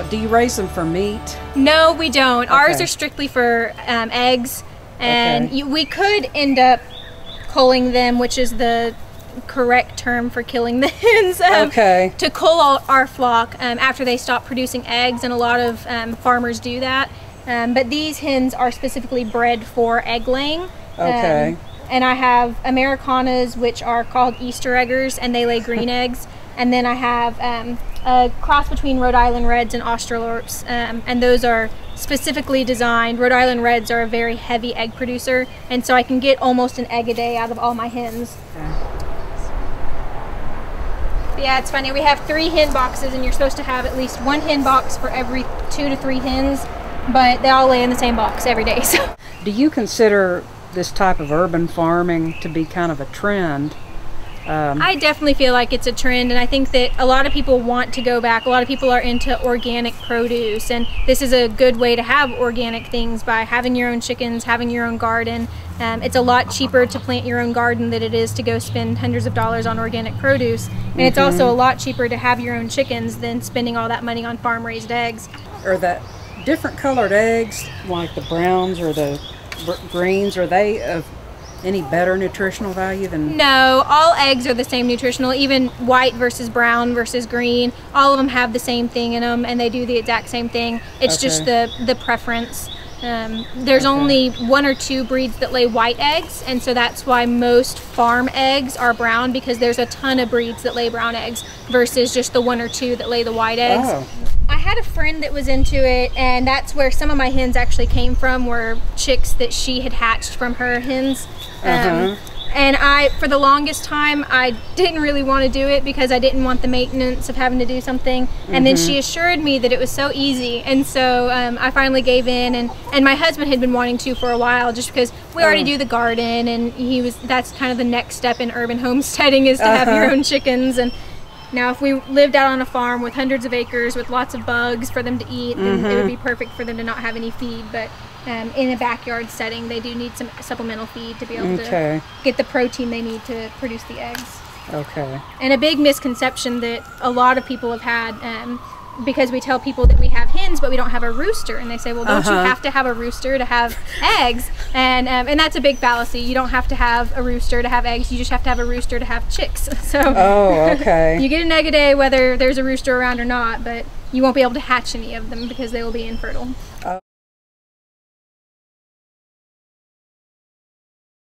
Do you raise them for meat? No, we don't. Okay. Ours are strictly for eggs, and Okay. we could end up culling them, which is the correct term for killing the hens. Okay. To cull our flock after they stop producing eggs, and a lot of farmers do that. But these hens are specifically bred for egg laying. Okay. And I have Americanas, which are called Easter eggers, and they lay green eggs. And then I have a cross between Rhode Island Reds and Australorps, and those are specifically designed. Rhode Island Reds are a very heavy egg producer, and so I can get almost an egg a day out of all my hens. But yeah, it's funny. We have 3 hen boxes, and you're supposed to have at least 1 hen box for every 2 to 3 hens, but they all lay in the same box every day. So, Do you consider this type of urban farming to be kind of a trend? I definitely feel like it's a trend, and I think that a lot of people want to go back. A lot of people are into organic produce, and this is a good way to have organic things by having your own chickens, having your own garden. It's a lot cheaper to plant your own garden than it is to go spend hundreds of dollars on organic produce, and it's also a lot cheaper to have your own chickens than spending all that money on farm-raised eggs. Are the different colored eggs, like the browns or the greens, are they of any better nutritional value than? No, all eggs are the same nutritional, even white versus brown versus green. All of them have the same thing in them, and they do the exact same thing. It's just the preference. There's only 1 or 2 breeds that lay white eggs, and so that's why most farm eggs are brown, because there's a ton of breeds that lay brown eggs versus just the 1 or 2 that lay the white eggs. Oh. I had a friend that was into it, and that's where some of my hens actually came from, were chicks that she had hatched from her hens. And for the longest time, I didn't really want to do it because I didn't want the maintenance of having to do something. And then she assured me that it was so easy, and so I finally gave in. And my husband had been wanting to for a while, just because we already do the garden, and that's kind of the next step in urban homesteading, is to have your own chickens. And now, if we lived out on a farm with hundreds of acres with lots of bugs for them to eat, then it would be perfect for them to not have any feed. But in a backyard setting, they do need some supplemental feed to be able to get the protein they need to produce the eggs. Okay. And a big misconception that a lot of people have had, because we tell people that we have hens but we don't have a rooster, and they say, well, don't you have to have a rooster to have eggs? And that's a big fallacy. You don't have to have a rooster to have eggs. You just have to have a rooster to have chicks. So you get an egg a day whether there's a rooster around or not, but you won't be able to hatch any of them because they will be infertile.